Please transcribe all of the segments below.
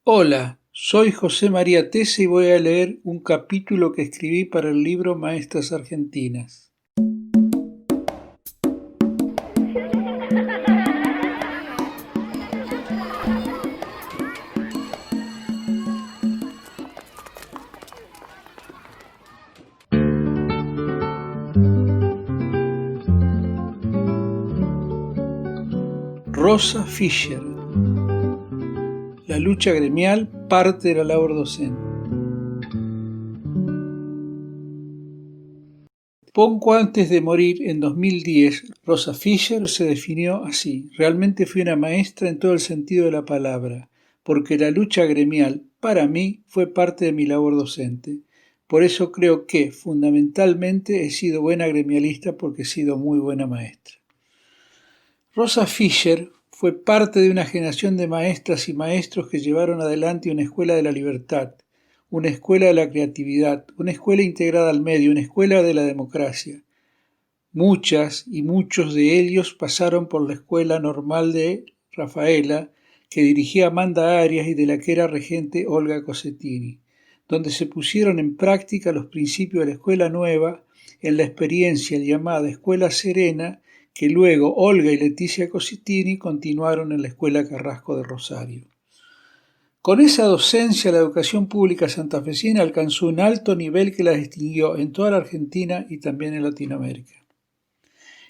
Hola, soy José María Tese y voy a leer un capítulo que escribí para el libro Maestras Argentinas. Rosa Fischer. La lucha gremial, parte de la labor docente. Poco antes de morir, en 2010, Rosa Fischer se definió así: realmente fui una maestra en todo el sentido de la palabra, porque la lucha gremial, para mí, fue parte de mi labor docente. Por eso creo que, fundamentalmente, he sido buena gremialista porque he sido muy buena maestra. Rosa Fischer fue parte de una generación de maestras y maestros que llevaron adelante una escuela de la libertad, una escuela de la creatividad, una escuela integrada al medio, una escuela de la democracia. Muchas y muchos de ellos pasaron por la escuela normal de Rafaela, que dirigía Amanda Arias y de la que era regente Olga Cosentini, donde se pusieron en práctica los principios de la escuela nueva en la experiencia llamada Escuela Serena, que luego Olga y Leticia Cosentini continuaron en la Escuela Carrasco de Rosario. Con esa docencia, la educación pública santafesina alcanzó un alto nivel que la distinguió en toda la Argentina y también en Latinoamérica.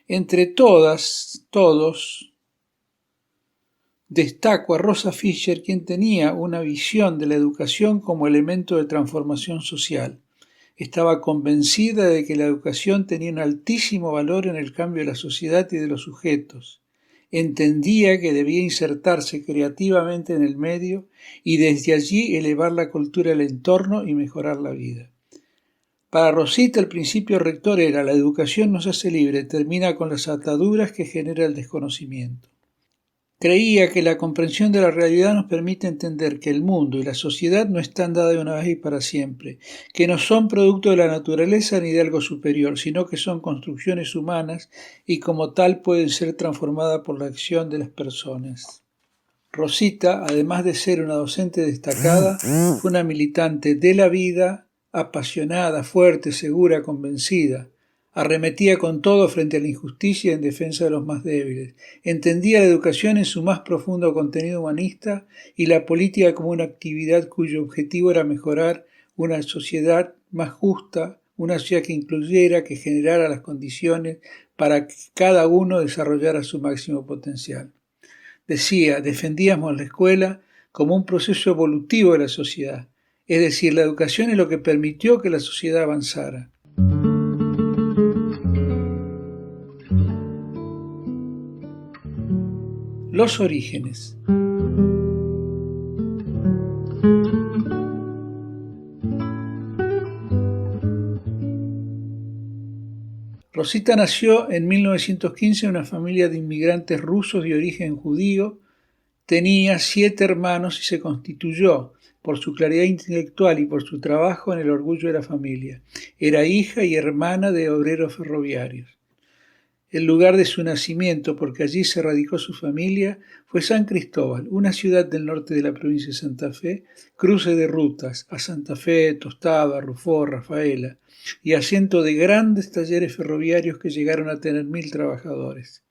Entre todos, destaco a Rosa Fischer, quien tenía una visión de la educación como elemento de transformación social. Estaba convencida de que la educación tenía un altísimo valor en el cambio de la sociedad y de los sujetos. Entendía que debía insertarse creativamente en el medio y desde allí elevar la cultura del entorno y mejorar la vida. Para Rosita el principio rector era: la educación nos hace libre, termina con las ataduras que genera el desconocimiento. Creía que la comprensión de la realidad nos permite entender que el mundo y la sociedad no están dadas de una vez y para siempre, que no son producto de la naturaleza ni de algo superior, sino que son construcciones humanas y como tal pueden ser transformadas por la acción de las personas. Rosita, además de ser una docente destacada, fue una militante de la vida, apasionada, fuerte, segura, convencida. Arremetía con todo frente a la injusticia y en defensa de los más débiles. Entendía la educación en su más profundo contenido humanista y la política como una actividad cuyo objetivo era mejorar una sociedad más justa, una sociedad que incluyera, que generara las condiciones para que cada uno desarrollara su máximo potencial. Decía, defendíamos la escuela como un proceso evolutivo de la sociedad, es decir, la educación es lo que permitió que la sociedad avanzara. Los orígenes. Rosita nació en 1915 en una familia de inmigrantes rusos de origen judío. Tenía 7 hermanos y se constituyó, por su claridad intelectual y por su trabajo, en el orgullo de la familia. Era hija y hermana de obreros ferroviarios. El lugar de su nacimiento, porque allí se radicó su familia, fue San Cristóbal, una ciudad del norte de la provincia de Santa Fe, cruce de rutas a Santa Fe, Tostado, Rufó, Rafaela, y asiento de grandes talleres ferroviarios que llegaron a tener 1000 trabajadores.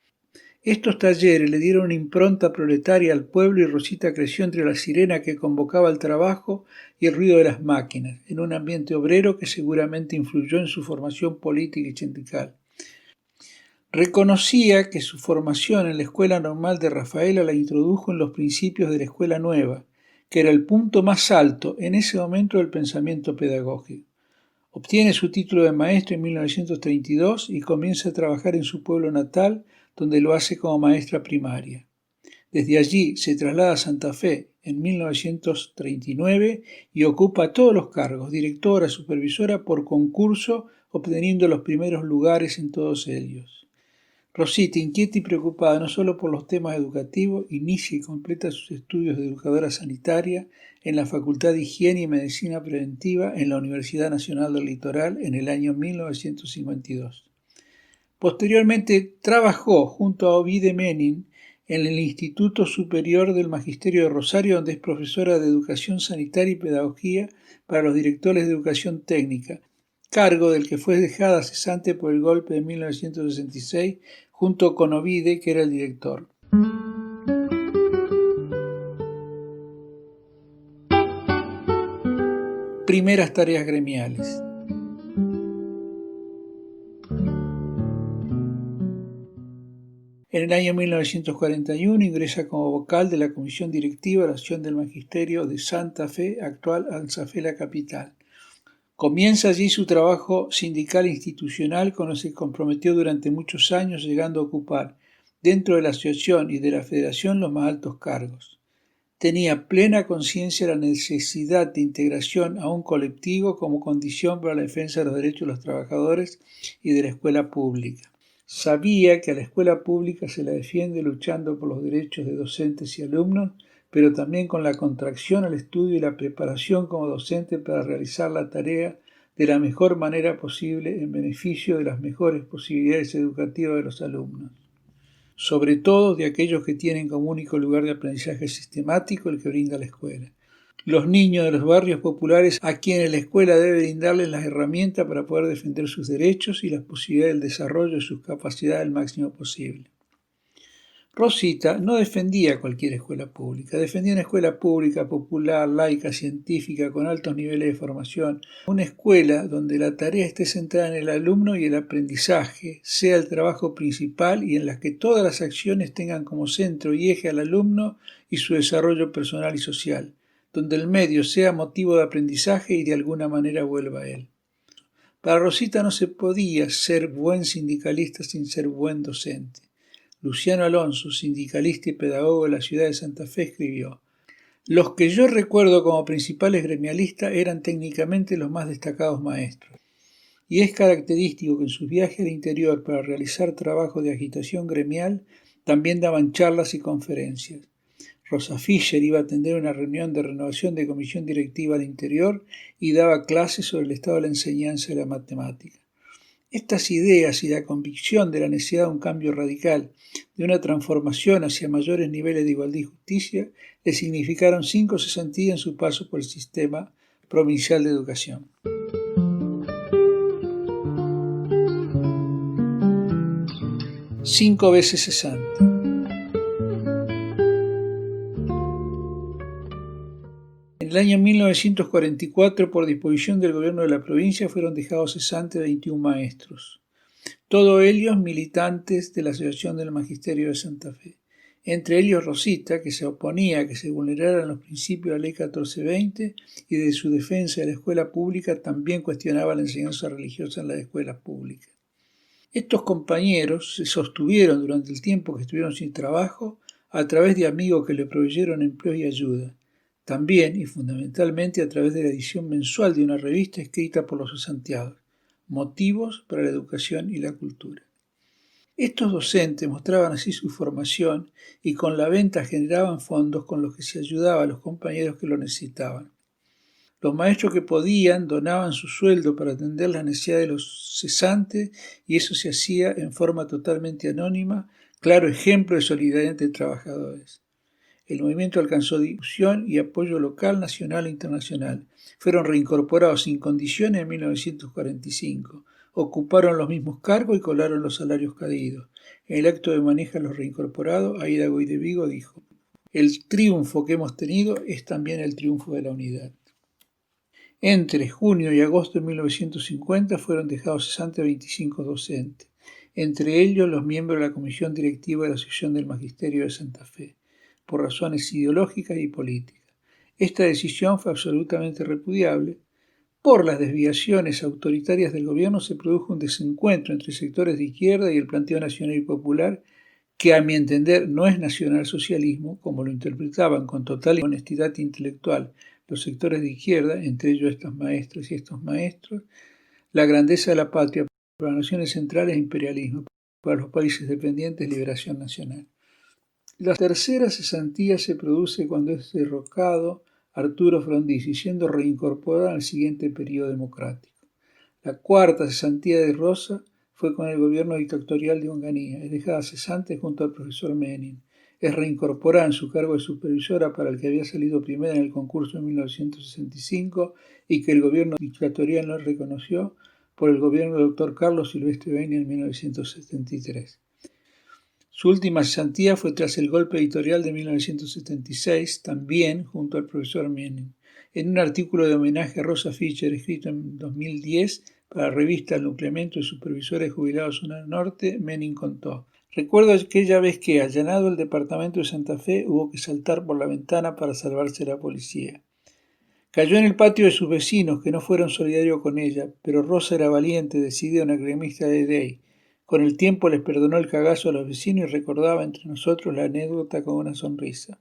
Estos talleres le dieron una impronta proletaria al pueblo y Rosita creció entre la sirena que convocaba al trabajo y el ruido de las máquinas, en un ambiente obrero que seguramente influyó en su formación política y sindical. Reconocía que su formación en la Escuela Normal de Rafaela la introdujo en los principios de la Escuela Nueva, que era el punto más alto en ese momento del pensamiento pedagógico. Obtiene su título de maestro en 1932 y comienza a trabajar en su pueblo natal, donde lo hace como maestra primaria. Desde allí se traslada a Santa Fe en 1939 y ocupa todos los cargos, directora, supervisora, por concurso, obteniendo los primeros lugares en todos ellos. Rosita, inquieta y preocupada no solo por los temas educativos, inicia y completa sus estudios de educadora sanitaria en la Facultad de Higiene y Medicina Preventiva en la Universidad Nacional del Litoral en el año 1952. Posteriormente trabajó junto a Ovide Menin en el Instituto Superior del Magisterio de Rosario, donde es profesora de Educación Sanitaria y Pedagogía para los directores de Educación Técnica, cargo del que fue dejada cesante por el golpe de 1966, junto con Ovide, que era el director. Primeras tareas gremiales. En el año 1941 ingresa como vocal de la Comisión Directiva de la Asociación del Magisterio de Santa Fe, actual ANSAFE La Capital. Comienza allí su trabajo sindical e institucional con el que se comprometió durante muchos años, llegando a ocupar dentro de la asociación y de la federación los más altos cargos. Tenía plena conciencia de la necesidad de integración a un colectivo como condición para la defensa de los derechos de los trabajadores y de la escuela pública. Sabía que a la escuela pública se la defiende luchando por los derechos de docentes y alumnos, pero también con la contracción al estudio y la preparación como docente para realizar la tarea de la mejor manera posible en beneficio de las mejores posibilidades educativas de los alumnos, sobre todo de aquellos que tienen como único lugar de aprendizaje sistemático el que brinda la escuela. Los niños de los barrios populares a quienes la escuela debe brindarles las herramientas para poder defender sus derechos y las posibilidades del desarrollo de sus capacidades al máximo posible. Rosita no defendía cualquier escuela pública, defendía una escuela pública, popular, laica, científica, con altos niveles de formación, una escuela donde la tarea esté centrada en el alumno y el aprendizaje sea el trabajo principal y en la que todas las acciones tengan como centro y eje al alumno y su desarrollo personal y social, donde el medio sea motivo de aprendizaje y de alguna manera vuelva a él. Para Rosita no se podía ser buen sindicalista sin ser buen docente. Luciano Alonso, sindicalista y pedagogo de la ciudad de Santa Fe, escribió: «Los que yo recuerdo como principales gremialistas eran técnicamente los más destacados maestros, y es característico que en sus viajes al interior para realizar trabajo de agitación gremial también daban charlas y conferencias. Rosa Fischer iba a atender una reunión de renovación de comisión directiva al interior y daba clases sobre el estado de la enseñanza de la matemática. Estas ideas y la convicción de la necesidad de un cambio radical, de una transformación hacia mayores niveles de igualdad y justicia, le significaron 5 cesantías en su paso por el sistema provincial de educación». Cinco veces cesante. En el año 1944, por disposición del gobierno de la provincia, fueron dejados cesantes 21 maestros, todos ellos militantes de la Asociación del Magisterio de Santa Fe. Entre ellos Rosita, que se oponía a que se vulneraran los principios de la Ley 1420 y de su defensa de la escuela pública también cuestionaba la enseñanza religiosa en las escuelas públicas. Estos compañeros se sostuvieron durante el tiempo que estuvieron sin trabajo a través de amigos que le proveyeron empleo y ayuda. También y fundamentalmente a través de la edición mensual de una revista escrita por los cesanteados, Motivos para la Educación y la Cultura. Estos docentes mostraban así su formación y con la venta generaban fondos con los que se ayudaba a los compañeros que lo necesitaban. Los maestros que podían donaban su sueldo para atender las necesidades de los cesantes y eso se hacía en forma totalmente anónima, claro ejemplo de solidaridad entre trabajadores. El movimiento alcanzó difusión y apoyo local, nacional e internacional. Fueron reincorporados sin condiciones en 1945. Ocuparon los mismos cargos y cobraron los salarios caídos. En el acto de manejo a los reincorporados, Aida Goy de Vigo dijo: «El triunfo que hemos tenido es también el triunfo de la unidad». Entre junio y agosto de 1950 fueron dejados cesantes 25 docentes, entre ellos los miembros de la Comisión Directiva de la Asociación del Magisterio de Santa Fe, por razones ideológicas y políticas. Esta decisión fue absolutamente repudiable. Por las desviaciones autoritarias del gobierno se produjo un desencuentro entre sectores de izquierda y el planteo nacional y popular, que a mi entender no es nacionalsocialismo, como lo interpretaban con total honestidad intelectual los sectores de izquierda, entre ellos estas maestras y estos maestros. La grandeza de la patria para las naciones centrales es imperialismo, para los países dependientes liberación nacional. La tercera cesantía se produce cuando es derrocado Arturo Frondizi, siendo reincorporado al siguiente periodo democrático. La cuarta cesantía de Rosa fue con el gobierno dictatorial de Onganía, es dejada cesante junto al profesor Menin. Es reincorporada en su cargo de supervisora para el que había salido primera en el concurso en 1965 y que el gobierno dictatorial no reconoció por el gobierno del doctor Carlos Silvestre Beni en 1973. Su última cesantía fue tras el golpe editorial de 1976, también junto al profesor Menem, en un artículo de homenaje a Rosa Fischer escrito en 2010 para la revista El Nucleamiento de Supervisores Jubilados Zona Norte. Menem contó: recuerdo aquella vez que, allanado el departamento de Santa Fe, hubo que saltar por la ventana para salvarse de la policía. Cayó en el patio de sus vecinos, que no fueron solidarios con ella, pero Rosa era valiente, decidida, una gremista de DEI. Con el tiempo les perdonó el cagazo a los vecinos y recordaba entre nosotros la anécdota con una sonrisa.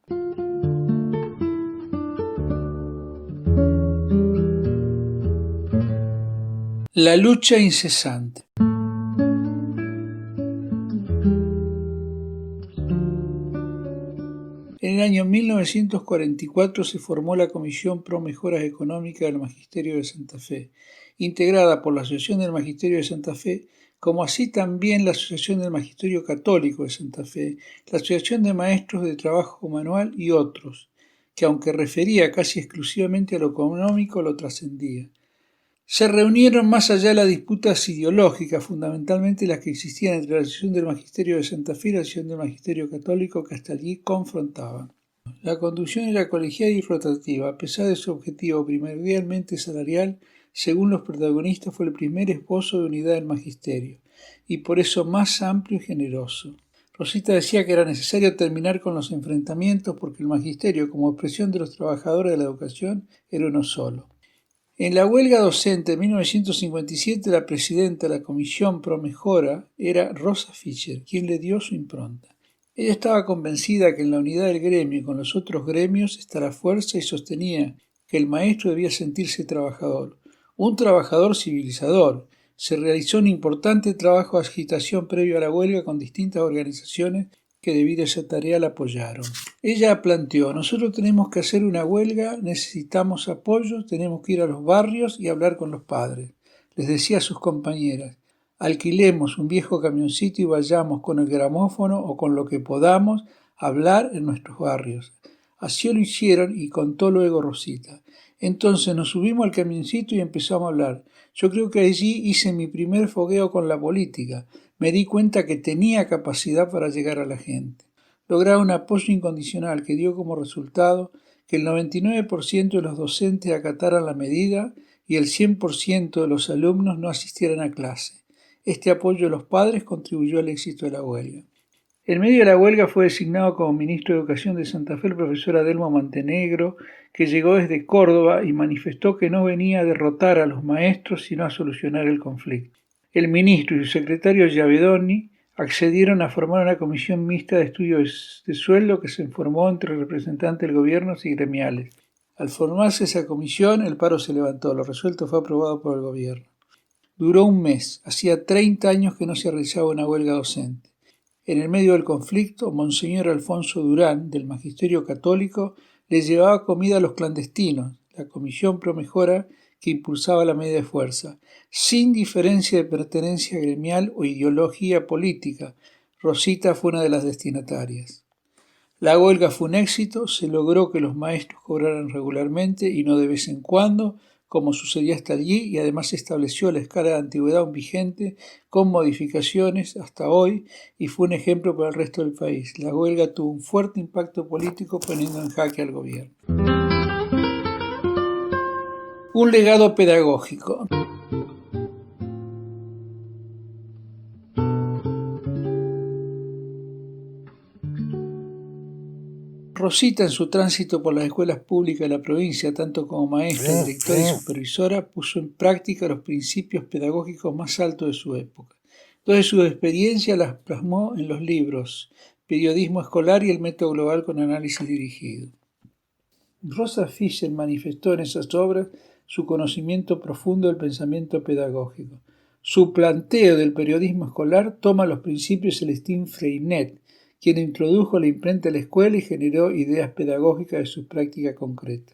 La lucha incesante. En el año 1944 se formó la Comisión Pro Mejoras Económicas del Magisterio de Santa Fe, integrada por la Asociación del Magisterio de Santa Fe, como así también la Asociación del Magisterio Católico de Santa Fe, la Asociación de Maestros de Trabajo Manual y otros, que aunque refería casi exclusivamente a lo económico, lo trascendía. Se reunieron más allá de las disputas ideológicas, fundamentalmente las que existían entre la Asociación del Magisterio de Santa Fe y la Asociación del Magisterio Católico, que hasta allí confrontaban. La conducción era colegial y rotativa, a pesar de su objetivo primordialmente salarial. Según los protagonistas, fue el primer esbozo de unidad del magisterio, y por eso más amplio y generoso. Rosita decía que era necesario terminar con los enfrentamientos porque el magisterio, como expresión de los trabajadores de la educación, era uno solo. En la huelga docente de 1957, la presidenta de la Comisión Pro Mejora era Rosa Fischer, quien le dio su impronta. Ella estaba convencida que en la unidad del gremio y con los otros gremios está la fuerza y sostenía que el maestro debía sentirse trabajador, un trabajador civilizador. Se realizó un importante trabajo de agitación previo a la huelga con distintas organizaciones que debido a esa tarea la apoyaron. Ella planteó: nosotros tenemos que hacer una huelga, necesitamos apoyo, tenemos que ir a los barrios y hablar con los padres. Les decía a sus compañeras: alquilemos un viejo camioncito y vayamos con el gramófono o con lo que podamos a hablar en nuestros barrios. Así lo hicieron y contó luego Rosita. Entonces nos subimos al camioncito y empezamos a hablar. Yo creo que allí hice mi primer fogueo con la política. Me di cuenta que tenía capacidad para llegar a la gente. Lograba un apoyo incondicional que dio como resultado que el 99% de los docentes acataran la medida y el 100% de los alumnos no asistieran a clase. Este apoyo de los padres contribuyó al éxito de la huelga. En medio de la huelga fue designado como ministro de Educación de Santa Fe el profesor Adelmo Montenegro, que llegó desde Córdoba y manifestó que no venía a derrotar a los maestros sino a solucionar el conflicto. El ministro y su secretario Javedoni accedieron a formar una comisión mixta de estudios de sueldo que se formó entre representantes del gobierno y gremiales. Al formarse esa comisión, el paro se levantó. Lo resuelto fue aprobado por el gobierno. Duró un mes. Hacía 30 años que no se realizaba una huelga docente. En el medio del conflicto, Monseñor Alfonso Durán, del Magisterio Católico, les llevaba comida a los clandestinos, la Comisión Pro Mejora, que impulsaba la medida de fuerza, sin diferencia de pertenencia gremial o ideología política. Rosita fue una de las destinatarias. La huelga fue un éxito, se logró que los maestros cobraran regularmente y no de vez en cuando, como sucedía hasta allí, y además se estableció la escala de antigüedad aún vigente con modificaciones hasta hoy y fue un ejemplo para el resto del país. La huelga tuvo un fuerte impacto político poniendo en jaque al gobierno. Un legado pedagógico. Rosita, en su tránsito por las escuelas públicas de la provincia, tanto como maestra, directora y supervisora, puso en práctica los principios pedagógicos más altos de su época. Toda su experiencia las plasmó en los libros Periodismo Escolar y El Método Global con Análisis Dirigido. Rosa Fischer manifestó en esas obras su conocimiento profundo del pensamiento pedagógico. Su planteo del periodismo escolar toma los principios de Celestín Freinet, quien introdujo la imprenta a la escuela y generó ideas pedagógicas de su práctica concreta.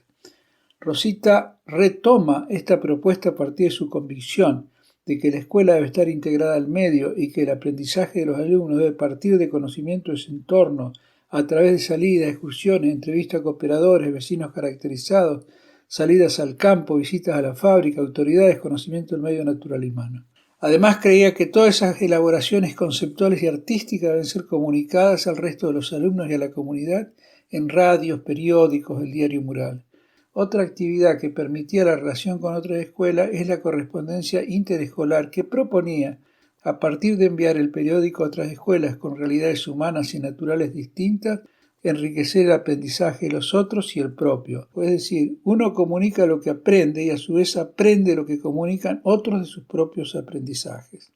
Rosita retoma esta propuesta a partir de su convicción de que la escuela debe estar integrada al medio y que el aprendizaje de los alumnos debe partir de conocimiento de su entorno a través de salidas, excursiones, entrevistas a cooperadores, vecinos caracterizados, salidas al campo, visitas a la fábrica, autoridades, conocimiento del medio natural y humano. Además creía que todas esas elaboraciones conceptuales y artísticas deben ser comunicadas al resto de los alumnos y a la comunidad en radios, periódicos, el diario mural. Otra actividad que permitía la relación con otras escuelas es la correspondencia interescolar que proponía, a partir de enviar el periódico a otras escuelas con realidades humanas y naturales distintas, enriquecer el aprendizaje de los otros y el propio. Es decir, uno comunica lo que aprende y a su vez aprende lo que comunican otros de sus propios aprendizajes.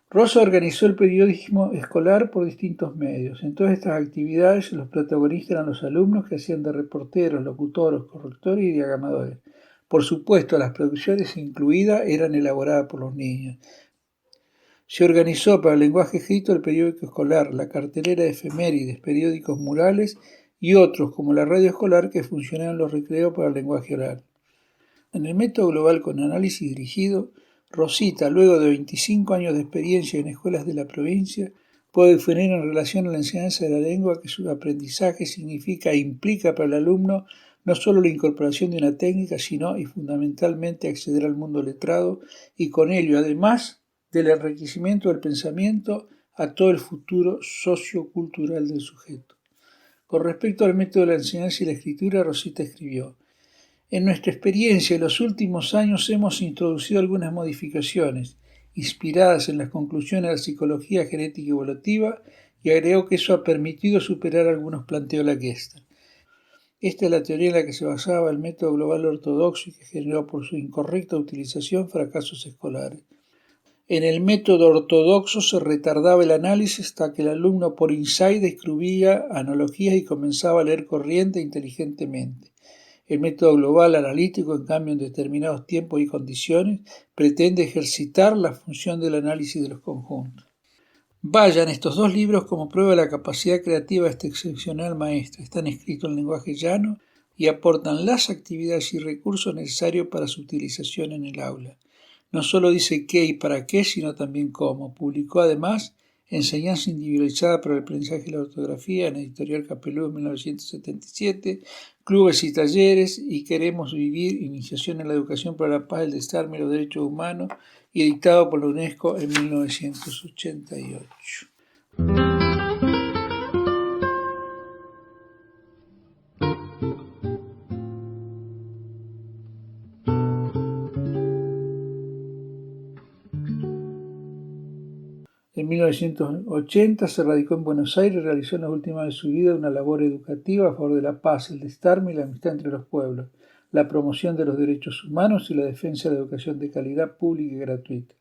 Rosa organizó el periodismo escolar por distintos medios. En todas estas actividades los protagonistas eran los alumnos que hacían de reporteros, locutores, correctores y diagramadores. Por supuesto, las producciones incluidas eran elaboradas por los niños. Se organizó para el lenguaje escrito el periódico escolar, la cartelera de efemérides, periódicos murales y otros como la radio escolar que funcionaban en los recreos para el lenguaje oral. En el método global con análisis dirigido, Rosita, luego de 25 años de experiencia en escuelas de la provincia, puede definir en relación a la enseñanza de la lengua que su aprendizaje significa e implica para el alumno no solo la incorporación de una técnica, sino y fundamentalmente acceder al mundo letrado y con ello, además del enriquecimiento del pensamiento, a todo el futuro sociocultural del sujeto. Con respecto al método de la enseñanza y la escritura, Rosita escribió: en nuestra experiencia en los últimos años hemos introducido algunas modificaciones, inspiradas en las conclusiones de la psicología genética y evolutiva, y agregó que eso ha permitido superar algunos planteos de la Gestalt. Esta es la teoría en la que se basaba el método global ortodoxo y que generó por su incorrecta utilización fracasos escolares. En el método ortodoxo se retardaba el análisis hasta que el alumno por insight descubría analogías y comenzaba a leer corriente e inteligentemente. El método global analítico, en cambio, en determinados tiempos y condiciones, pretende ejercitar la función del análisis de los conjuntos. Vayan estos dos libros como prueba de la capacidad creativa de este excepcional maestro. Están escritos en lenguaje llano y aportan las actividades y recursos necesarios para su utilización en el aula. No solo dice qué y para qué, sino también cómo. Publicó además Enseñanza individualizada para el aprendizaje de la ortografía en Editorial Capelú en 1977, Clubes y talleres y Queremos vivir, Iniciación en la educación para la paz, el desarme y los derechos humanos, y editado por la UNESCO en 1988. En 1980 se radicó en Buenos Aires y realizó en las últimas de su vida una labor educativa a favor de la paz, el desarme y la amistad entre los pueblos, la promoción de los derechos humanos y la defensa de la educación de calidad pública y gratuita.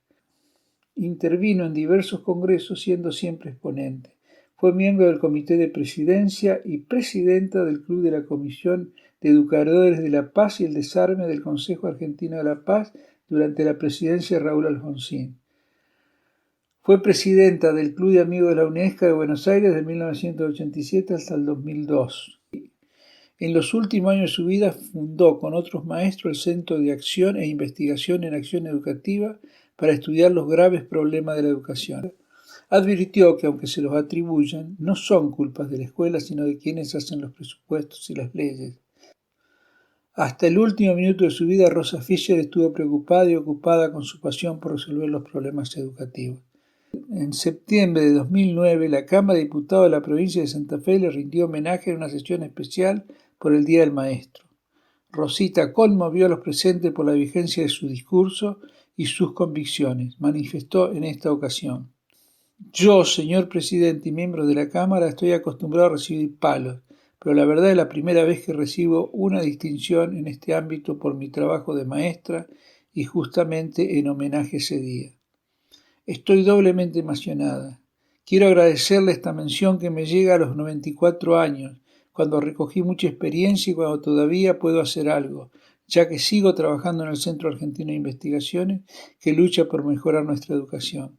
Intervino en diversos congresos siendo siempre exponente. Fue miembro del Comité de Presidencia y presidenta del Club de la Comisión de Educadores de la Paz y el Desarme del Consejo Argentino de la Paz durante la presidencia de Raúl Alfonsín. Fue presidenta del Club de Amigos de la UNESCO de Buenos Aires de 1987 hasta el 2002. En los últimos años de su vida fundó con otros maestros el Centro de Acción e Investigación en Acción Educativa para estudiar los graves problemas de la educación. Advirtió que aunque se los atribuyan, no son culpas de la escuela, sino de quienes hacen los presupuestos y las leyes. Hasta el último minuto de su vida, Rosa Fischer estuvo preocupada y ocupada con su pasión por resolver los problemas educativos. En septiembre de 2009, la Cámara de Diputados de la provincia de Santa Fe le rindió homenaje en una sesión especial por el Día del Maestro. Rosita conmovió a los presentes por la vigencia de su discurso y sus convicciones. Manifestó en esta ocasión: yo, señor presidente y miembros de la Cámara, estoy acostumbrado a recibir palos, pero la verdad es la primera vez que recibo una distinción en este ámbito por mi trabajo de maestra y justamente en homenaje a ese día. Estoy doblemente emocionada. Quiero agradecerle esta mención que me llega a los 94 años, cuando recogí mucha experiencia y cuando todavía puedo hacer algo, ya que sigo trabajando en el Centro Argentino de Investigaciones que lucha por mejorar nuestra educación.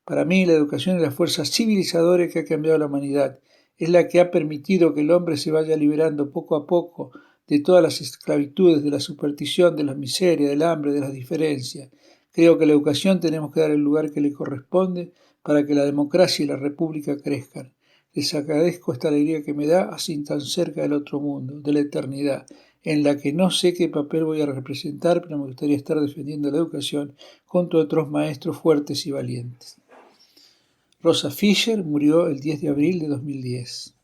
Para mí, la educación es la fuerza civilizadora que ha cambiado la humanidad. Es la que ha permitido que el hombre se vaya liberando poco a poco de todas las esclavitudes, de la superstición, de la miseria, del hambre, de las diferencias. Creo que la educación tenemos que dar el lugar que le corresponde para que la democracia y la república crezcan. Les agradezco esta alegría que me da, así tan cerca del otro mundo, de la eternidad, en la que no sé qué papel voy a representar, pero me gustaría estar defendiendo la educación junto a otros maestros fuertes y valientes. Rosa Fischer murió el 10 de abril de 2010.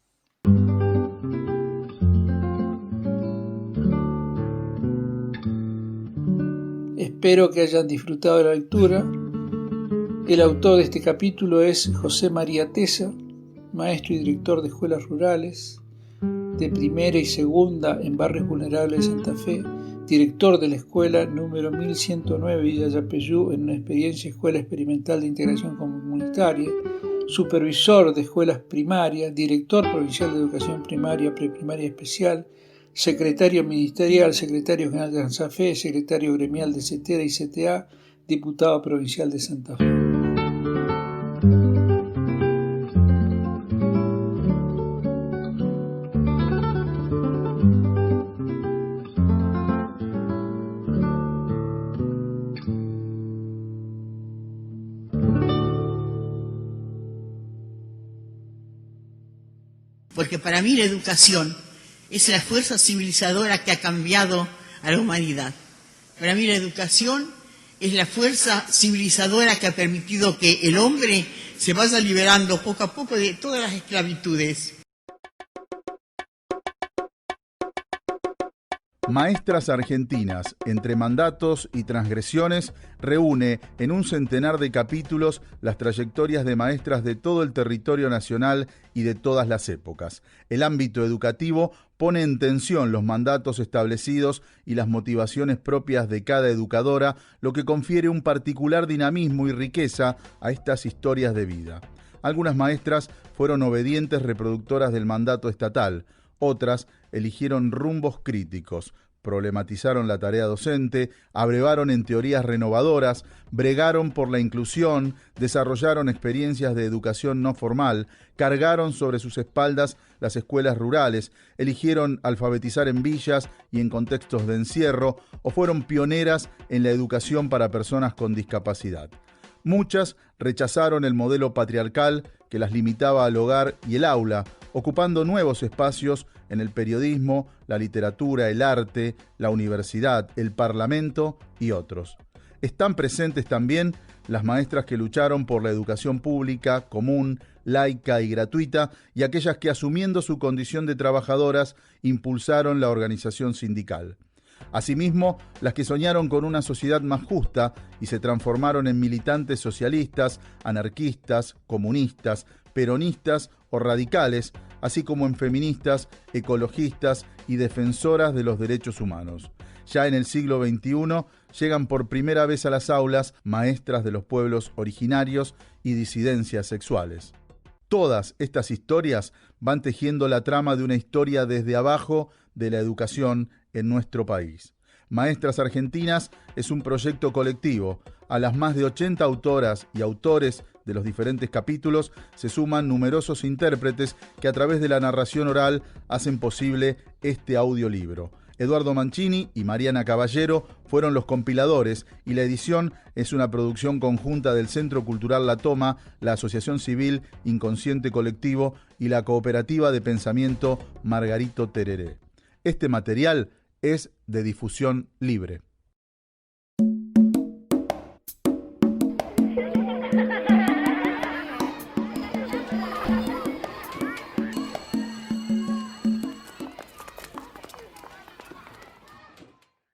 Espero que hayan disfrutado de la lectura. El autor de este capítulo es José María Tesa, maestro y director de escuelas rurales de primera y segunda en barrios vulnerables de Santa Fe, director de la escuela número 1109 Villa Yapeyú en una escuela experimental de integración comunitaria, supervisor de escuelas primarias, director provincial de educación primaria, preprimaria especial, secretario ministerial, secretario general de Santa Fe, secretario gremial de CETERA y CTA, diputado provincial de Santa Fe. Porque para mí la educación es la fuerza civilizadora que ha cambiado a la humanidad. Para mí la educación es la fuerza civilizadora que ha permitido que el hombre se vaya liberando poco a poco de todas las esclavitudes. Maestras Argentinas, entre mandatos y transgresiones, reúne en un centenar de capítulos las trayectorias de maestras de todo el territorio nacional y de todas las épocas. El ámbito educativo pone en tensión los mandatos establecidos y las motivaciones propias de cada educadora, lo que confiere un particular dinamismo y riqueza a estas historias de vida. Algunas maestras fueron obedientes reproductoras del mandato estatal. Otras eligieron rumbos críticos, problematizaron la tarea docente, abrevaron en teorías renovadoras, bregaron por la inclusión, desarrollaron experiencias de educación no formal, cargaron sobre sus espaldas las escuelas rurales, eligieron alfabetizar en villas y en contextos de encierro, o fueron pioneras en la educación para personas con discapacidad. Muchas rechazaron el modelo patriarcal que las limitaba al hogar y el aula, ocupando nuevos espacios en el periodismo, la literatura, el arte, la universidad, el parlamento y otros. Están presentes también las maestras que lucharon por la educación pública, común, laica y gratuita, y aquellas que, asumiendo su condición de trabajadoras, impulsaron la organización sindical. Asimismo, las que soñaron con una sociedad más justa y se transformaron en militantes socialistas, anarquistas, comunistas, peronistas o radicales, así como en feministas, ecologistas y defensoras de los derechos humanos. Ya en el siglo XXI llegan por primera vez a las aulas maestras de los pueblos originarios y disidencias sexuales. Todas estas historias van tejiendo la trama de una historia desde abajo de la educación en nuestro país. Maestras Argentinas es un proyecto colectivo. A las más de 80 autoras y autores de los diferentes capítulos se suman numerosos intérpretes que a través de la narración oral hacen posible este audiolibro. Eduardo Mancini y Mariana Caballero fueron los compiladores y la edición es una producción conjunta del Centro Cultural La Toma, la Asociación Civil Inconsciente Colectivo y la Cooperativa de Pensamiento Margarito Tereré. Este material es de difusión libre.